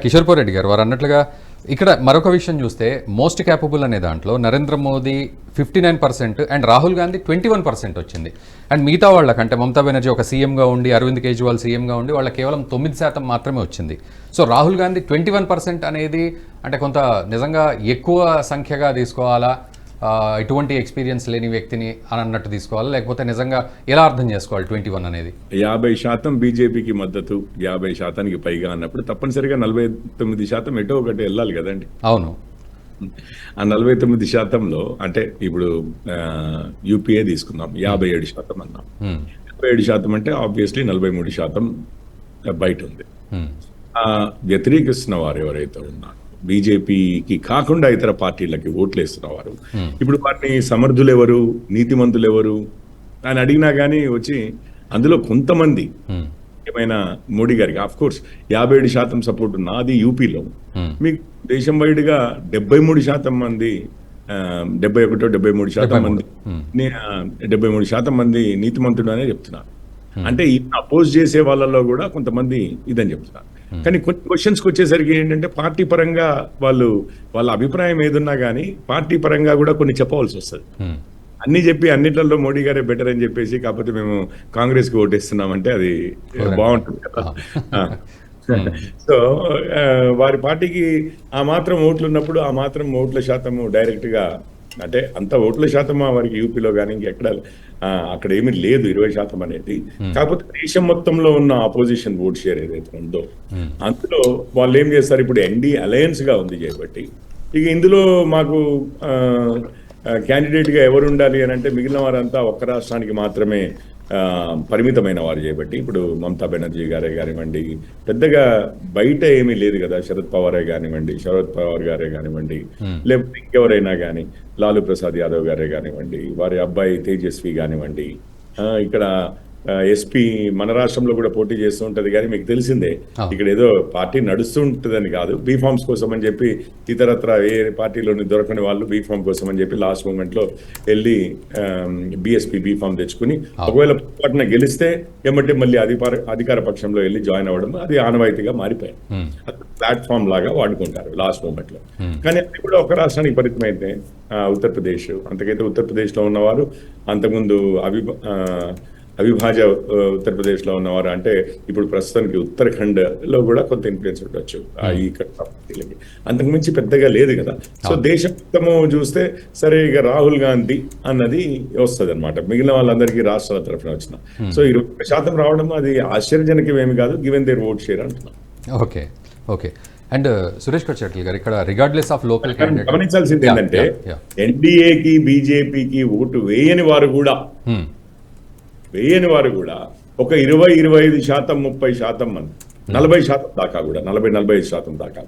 కిషోర్ రెడ్డి గారు వారు అన్నట్లుగా ఇక్కడ మరొక విషయం చూస్తే మోస్ట్ క్యాపబుల్ అనే దాంట్లో నరేంద్ర మోదీ 59% అండ్ రాహుల్ గాంధీ 21% వచ్చింది. అండ్ మిగతా వాళ్ళకంటే మమతా బెనర్జీ ఒక సీఎంగా ఉండి, అరవింద్ కేజ్రీవాల్ సీఎంగా ఉండి వాళ్ళకి కేవలం 9% మాత్రమే వచ్చింది. సో రాహుల్ గాంధీ 21% అనేది అంటే కొంత నిజంగా ఎక్కువ సంఖ్యగా తీసుకోవాలా, ఎటువంటి ఎక్స్పీరియన్స్ లేని వ్యక్తిని అని అన్నట్టు తీసుకోవాలా, లేకపోతే నిజంగా ఎలా అర్థం చేసుకోవాలి 21 అనేది? 50% బీజేపీకి మద్దతు, 50%కి పైగా అన్నప్పుడు తప్పనిసరిగా 49% ఎటో ఒకటి వెళ్ళాలి కదండి. అవును. ఆ 49%లో అంటే ఇప్పుడు యూపీఏ తీసుకుందాం, 57% అన్నాం. 57% అంటే ఆబ్వియస్లీ 43% బయట ఉంది. వ్యతిరేకిస్తున్న వారు ఎవరైతే ఉన్నారు, బీజేపీకి కాకుండా ఇతర పార్టీలకి ఓట్లు వేస్తున్నవారు, ఇప్పుడు వారిని సమర్థులు ఎవరు, నీతిమంతులు ఎవరు అని అడిగినా కానీ వచ్చి అందులో కొంతమంది ఏమైనా మోడీ గారికి ఆఫ్ కోర్స్ 57% సపోర్ట్ ఉన్న అది యూపీలో, మీకు దేశం వైడ్గా 73% మంది 73% మంది 73% మంది నీతిమంతుడు అనే చెప్తున్నారు. అంటే అపోజ్ చేసే వాళ్ళలో కూడా కొంతమంది ఇదని చెప్తున్నారు. కానీ కొన్ని క్వశ్చన్స్కి వచ్చేసరికి ఏంటంటే పార్టీ పరంగా వాళ్ళ అభిప్రాయం ఏదున్నా కానీ పార్టీ పరంగా కూడా కొన్ని చెప్పవలసి వస్తుంది. అన్ని చెప్పి అన్నిట్లలో మోడీ గారే బెటర్ అని చెప్పేసి కాకపోతే మేము కాంగ్రెస్కి ఓటేస్తున్నామంటే అది బాగుంటుంది కదా. సో వారి పార్టీకి ఆ మాత్రం ఓట్లు ఉన్నప్పుడు ఆ మాత్రం ఓట్ల శాతము డైరెక్ట్గా అంటే అంత ఓట్ల శాతం వారికి యూపీలో కానీ ఇంకెక్కడ అక్కడ ఏమీ లేదు 20% అనేది. కాకపోతే దేశం మొత్తంలో ఉన్న ఆపోజిషన్ ఓట్ షేర్ ఏదైతే ఉందో అందులో వాళ్ళు ఏం చేస్తారు, ఇప్పుడు ఎన్డీ అలయన్స్ గా ఉంది చేయబట్టి ఇక ఇందులో మాకు క్యాండిడేట్ గా ఎవరు ఉండాలి అని అంటే మిగిలిన వారంతా ఒక్క రాష్ట్రానికి మాత్రమే పరిమితమైన వారు చేయబట్టి ఇప్పుడు మమతా బెనర్జీ గారే కానివ్వండి, పెద్దగా బయట ఏమీ లేదు కదా, శరద్ పవారే కానివ్వండి లేకపోతే ఇంకెవరైనా కానీ లాలూ ప్రసాద్ యాదవ్ గారే కానివ్వండి, వారి అబ్బాయి తేజస్వి కానివ్వండి, ఇక్కడ ఎస్పీ మన రాష్ట్రంలో కూడా పోటీ చేస్తూ ఉంటది. కానీ మీకు తెలిసిందే ఇక్కడ ఏదో పార్టీ నడుస్తూ ఉంటుందని కాదు, బీఫామ్స్ కోసం అని చెప్పి ఇతరత్ర ఏ పార్టీలోని దొరకని వాళ్ళు బీఫామ్ కోసం అని చెప్పి లాస్ట్ మూమెంట్ లో వెళ్ళి బీఎస్పీ బీఫామ్ తెచ్చుకుని ఒకవేళ పొరపాటున గెలిస్తే ఏమంటే మళ్ళీ అధికార పక్షంలో వెళ్ళి జాయిన్ అవ్వడం అది ఆనవాయితీగా మారిపోయింది. ప్లాట్ఫామ్ లాగా వాడుకుంటారు లాస్ట్ మూమెంట్ లో. కానీ అది కూడా ఒక రాష్ట్రానికి పరిమితమైతే ఉత్తరప్రదేశ్, అంతకైతే ఉత్తరప్రదేశ్ లో ఉన్నవారు అంతకుముందు అవిభాజ్య ఉత్తరప్రదేశ్ లో ఉన్నవారు అంటే ఇప్పుడు ప్రస్తుతానికి ఉత్తరాఖండ్ లో కూడా కొంత ఇన్ఫ్లుయెన్స్ ఉండొచ్చు ఈ పార్టీలకి, అంతకుమించి పెద్దగా లేదు కదా. సో దేశం మొత్తము చూస్తే సరే ఇక రాహుల్ గాంధీ అన్నది వస్తుంది అనమాట, మిగిలిన వాళ్ళందరికీ రాష్ట్రాల తరఫున వచ్చిన. సో 20% రావడం అది ఆశ్చర్యజనకం ఏమి కాదు, గివెన్ దేర్ ఓట్ షేర్ అంటున్నాం. ఓకే. అండ్ సురేష్ కొచ్చేట్ల గారు ఇక్కడ రిగార్డ్లెస్ ఆఫ్ లోకల్ గమనించాల్సింది ఏంటంటే ఎన్డీఏకి బీజేపీకి ఓటు వేయని వారు కూడా ఒక 20-25%, 30% మంది, 40% దాకా కూడా 40-45% దాకా.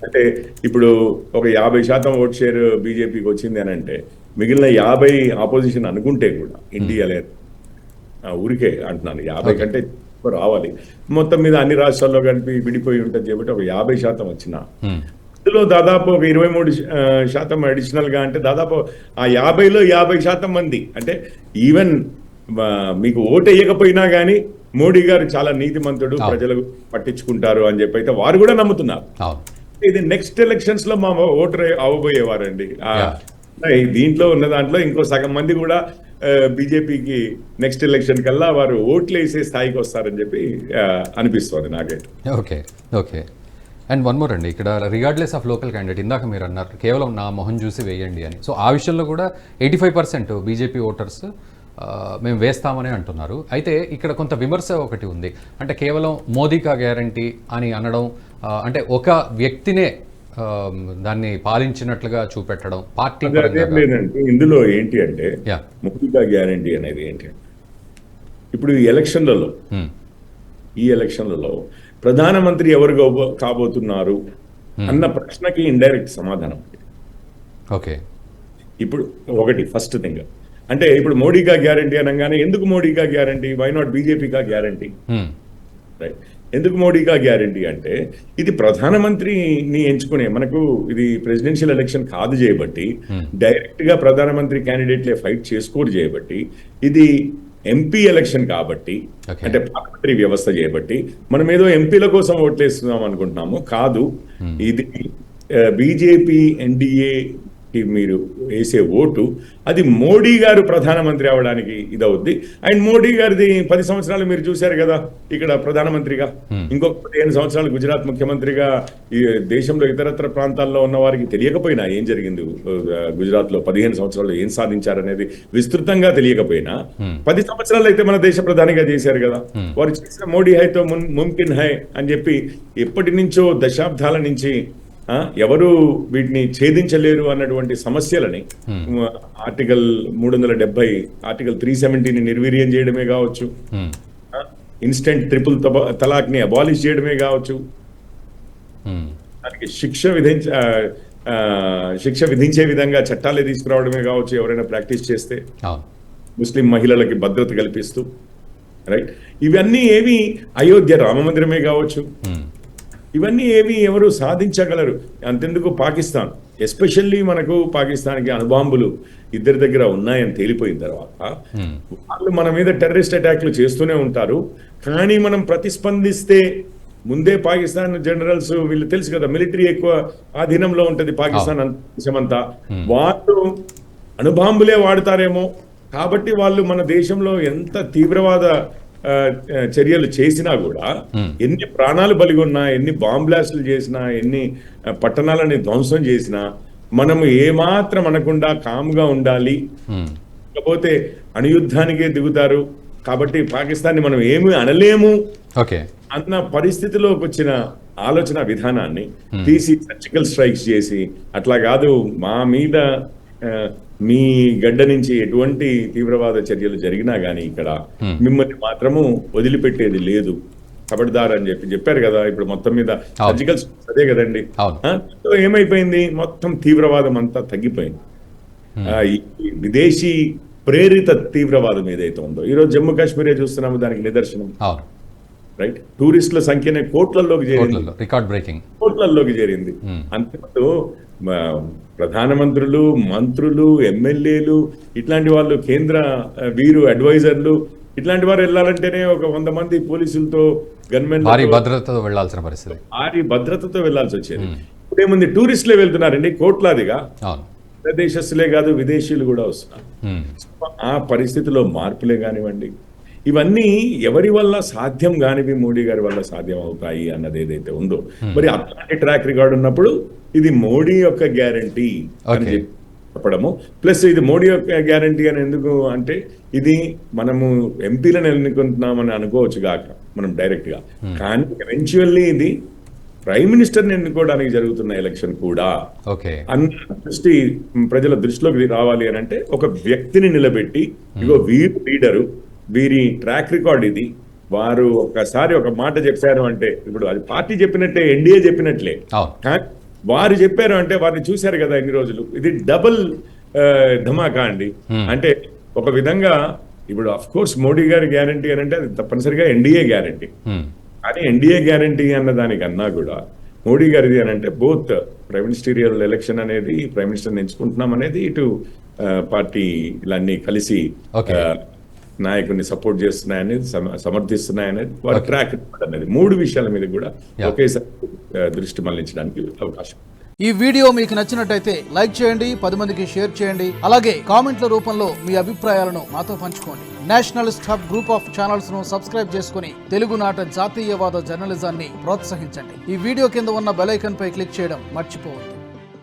అంటే ఇప్పుడు ఒక 50% ఓట్ షేర్ బీజేపీకి వచ్చింది అని అంటే మిగిలిన 50 ఆపోజిషన్ అనుకుంటే కూడా ఇండియా లేదు, ఊరికే అంటున్నాను 50 కంటే రావాలి. మొత్తం మీద అన్ని రాష్ట్రాల్లో కలిపి విడిపోయి ఉంటుంది కాబట్టి ఒక 50% వచ్చిన ఇందులో దాదాపు ఒక 23% అడిషనల్ గా అంటే దాదాపు ఆ 50లో 50% మంది అంటే ఈవెన్ మీకు ఓటు వేయకపోయినా కానీ మోడీ గారు చాలా నీతిమంతుడు, ప్రజలకు పట్టించుకుంటారు అని చెప్పి అయితే వారు కూడా నమ్ముతున్నారు. ఇది నెక్స్ట్ ఎలక్షన్స్ లో మా ఓటర్ అవ్వబోయేవారండి. దీంట్లో ఉన్న దాంట్లో ఇంకో సగం మంది కూడా బీజేపీకి నెక్స్ట్ ఎలక్షన్ కల్లా వారు ఓట్లు వేసే స్థాయికి వస్తారని చెప్పి అనిపిస్తుంది నాకైతే. ఓకే. అండ్ వన్ మోర్ అండి, ఇక్కడ రిగార్డ్లెస్ ఆఫ్ లోకల్ క్యాండిడేట్ ఇందాక మీరు అన్నారు కేవలం నా మొహం చూసి వేయండి అని. సో ఆ విషయంలో కూడా 85% బీజేపీ ఓటర్స్ మేము వేస్తామని అంటున్నారు. అయితే ఇక్కడ కొంత విమర్శ ఒకటి ఉంది, అంటే కేవలం మోదీకా గ్యారంటీ అని అనడం, అంటే ఒక వ్యక్తినే దాన్ని పాలించినట్లుగా చూపెట్టడం పార్టీ లేదంటే ఇందులో ఏంటి అంటే మోదీకా గ్యారంటీ అనేది ఏంటి, ఇప్పుడు ఈ ఎలక్షన్లలో ప్రధానమంత్రి ఎవరు కాబోతున్నారు అన్న ప్రశ్నకి ఇండైరెక్ట్ సమాధానం. ఓకే, ఇప్పుడు ఒకటి ఫస్ట్ థింగ్ అంటే ఇప్పుడు మోడీగా గ్యారంటీ అనగానే ఎందుకు మోడీగా గ్యారంటీ, వై నాట్ బీజేపీగా గ్యారంటీ, రైట్? ఎందుకు మోడీగా గ్యారంటీ అంటే ఇది ప్రధానమంత్రిని ఎంచుకునే, మనకు ఇది ప్రెసిడెన్షియల్ ఎలక్షన్ కాదు చేయబట్టి డైరెక్ట్ గా ప్రధానమంత్రి క్యాండిడేట్లే ఫైట్ చేసుకోరు చేయబట్టి ఇది ఎంపీ ఎలక్షన్ కాబట్టి, Okay. అంటే పార్లమెంటరీ వ్యవస్థ చేయబట్టి మనం ఏదో ఎంపీల కోసం ఓట్లేస్తున్నాం అనుకుంటున్నాము. కాదు, ఇది బీజేపీ ఎన్డీఏ మీరు వేసే ఓటు అది మోడీ గారు ప్రధానమంత్రి అవడానికి ఇదవుద్ది. అండ్ మోడీ గారిది 10 సంవత్సరాలు మీరు చూశారు కదా ఇక్కడ ప్రధానమంత్రిగా, ఇంకొక 15 సంవత్సరాలు గుజరాత్ ముఖ్యమంత్రిగా. ఈ దేశంలో ఇతరత్ర ప్రాంతాల్లో ఉన్న వారికి తెలియకపోయినా ఏం జరిగింది, గుజరాత్ లో 15 సంవత్సరాలు ఏం సాధించారనేది విస్తృతంగా తెలియకపోయినా 10 సంవత్సరాలు అయితే మన దేశ ప్రధానిగా చేశారు కదా. వారు చేసిన మోడీ హైతో ముమ్కిన్ హై అని చెప్పి ఎప్పటి నుంచో దశాబ్దాల నుంచి ఎవరు వీటిని ఛేదించలేరు అన్నటువంటి సమస్యలని ఆర్టికల్ 370, ఆర్టికల్ 370ని నిర్వీర్యం చేయడమే కావచ్చు, ఇన్స్టెంట్ ట్రిపుల్ తలాక్ ని అబాలిష్ చేయడమే కావచ్చు, దానికి శిక్ష విధించే విధంగా చట్టాలే తీసుకురావడమే కావచ్చు ఎవరైనా ప్రాక్టీస్ చేస్తే, ముస్లిం మహిళలకి భద్రత కల్పిస్తూ, రైట్. ఇవన్నీ ఏవి, అయోధ్య రామ మందిరమే కావచ్చు, ఇవన్నీ ఏవి ఎవరు సాధించగలరు. అంతెందుకు పాకిస్తాన్, ఎస్పెషల్లీ మనకు పాకిస్తాన్కి అణుబాంబులు ఇద్దరి దగ్గర ఉన్నాయని తేలిపోయిన తర్వాత వాళ్ళు మన మీద టెర్రరిస్ట్ అటాక్లు చేస్తూనే ఉంటారు. కానీ మనం ప్రతిస్పందిస్తే ముందే పాకిస్తాన్ జనరల్స్ వీళ్ళు తెలుసు కదా, మిలిటరీ ఎక్కువ ఆధీనంలో ఉంటది పాకిస్తాన్ దేశమంతా, వాళ్ళు అణుబాంబులే వాడతారేమో. కాబట్టి వాళ్ళు మన దేశంలో ఎంత తీవ్రవాద చర్యలు చేసినా కూడా, ఎన్ని ప్రాణాలు బలిగొన్నా, ఎన్ని బాంబ్ బ్లాస్టులు చేసినా, ఎన్ని పట్టణాలని ధ్వంసం చేసినా మనము ఏమాత్రం అనకుండా కామ్గా ఉండాలి. లేకపోతే అణుయుద్ధానికే దిగుతారు. కాబట్టి పాకిస్తాన్ని మనం ఏమీ అనలేము అన్న పరిస్థితిలోకి వచ్చిన ఆలోచన విధానాన్ని తీసి సర్జికల్ స్ట్రైక్స్ చేసి, అట్లా కాదు మా మీద మీ గడ్డ నుంచి ఎటువంటి తీవ్రవాద చర్యలు జరిగినా గానీ ఇక్కడ మిమ్మల్ని మాత్రము వదిలిపెట్టేది లేదు, ఖబర్దార్ అని చెప్పారు కదా. ఇప్పుడు మొత్తం మీద సర్జికల్ అదే కదండి. ఏమైపోయింది, మొత్తం తీవ్రవాదం అంతా తగ్గిపోయింది. ఈ విదేశీ ప్రేరిత తీవ్రవాదం ఏదైతే ఉందో ఈరోజు జమ్మూ కాశ్మీరే చూస్తున్నాము, దానికి నిదర్శనం, రైట్. టూరిస్టుల సంఖ్యనే కోట్లలోకి చేరింది, రికార్డ్ బ్రేకింగ్ కోట్లలోకి చేరింది. అంతేకాదు ప్రధానమంత్రులు, మంత్రులు, ఎమ్మెల్యేలు, ఇట్లాంటి వాళ్ళు, కేంద్ర వీరు అడ్వైజర్లు, ఇట్లాంటి వారు వెళ్ళాలంటేనే ఒక 100 మంది పోలీసులతో, గన్మెన్ భారీ భద్రతతో వెళ్లాల్సిన పరిస్థితి, భారీ భద్రతతో వెళ్లాల్సి వచ్చేది. ఇప్పుడేముంది, టూరిస్టులే వెళ్తున్నారండి కోట్లాదిగా, దేశస్తులే కాదు విదేశీయులు కూడా వస్తున్నారు. ఆ పరిస్థితిలో మార్పులే కానివ్వండి, ఇవన్నీ ఎవరి వల్ల సాధ్యం కానివి మోడీ గారి వల్ల సాధ్యం అవుతాయి అన్నది ఏదైతే ఉందో, మరి అట్లాంటి ట్రాక్ రికార్డ్ ఉన్నప్పుడు ఇది మోడీ యొక్క గ్యారంటీ అని చెప్పడము. ప్లస్ ఇది మోడీ యొక్క గ్యారంటీ అని ఎందుకు అంటే, ఇది మనము ఎంపీలను ఎన్నుకుంటున్నామని అనుకోవచ్చు కాక మనం డైరెక్ట్ గా, కానీ ఎవెన్చువల్లీ ఇది ప్రైమ్ మినిస్టర్ని ఎన్నుకోవడానికి జరుగుతున్న ఎలక్షన్ కూడా అన్న దృష్టి ప్రజల దృష్టిలోకి రావాలి అని అంటే, ఒక వ్యక్తిని నిలబెట్టి, ఇగో వీరు లీడరు, వీరి ట్రాక్ రికార్డ్ ఇది, వారు ఒక్కసారి ఒక మాట చెప్పారు అంటే, ఇప్పుడు అది పార్టీ చెప్పినట్టే, ఎన్డీఏ చెప్పినట్లే, కానీ వారు చెప్పారు అంటే వారిని చూశారు కదా ఇన్ని రోజులు, ఇది డబుల్ ధమాకా అండి. అంటే ఒక విధంగా ఇప్పుడు అఫ్ కోర్స్ మోడీ గారి గ్యారంటీ అని అంటే అది తప్పనిసరిగా ఎన్డీఏ గ్యారంటీ, కానీ ఎన్డీఏ గ్యారంటీ అన్న దానికన్నా కూడా మోడీ గారిది అని అంటే బోత్ ప్రైమ్ మినిస్టీరియల్ ఎలక్షన్ అనేది, ప్రైమ్ మినిస్టర్ ఎంచుకుంటున్నాం అనేది, ఇటు పార్టీలన్నీ కలిసి నాయకుడిని సపోర్ట్ చేస్తున్నాయనేది, సమర్థిస్తున్నాయనేది వారి ట్రాక్ అనేది, 3 విషయాల మీద కూడా ఒకేసారి దృష్టి మళ్లించడానికి అవకాశం. ఈ వీడియో మీకు నచ్చినట్టయితే లైక్ చేయండి, 10 మందికి షేర్ చేయండి, అలాగే కామెంట్ల రూపంలో మీ అభిప్రాయాలను మాతో పంచుకోండి. Nationalist hub group of channels ను సబ్స్క్రైబ్ చేసుకుని తెలుగునాట జాతీయవాద జర్నలిజాన్ని ప్రోత్సహించండి. ఈ వీడియో కింద ఉన్న బెల్ ఐకాన్ పై క్లిక్ చేయడం మర్చిపోవద్దు.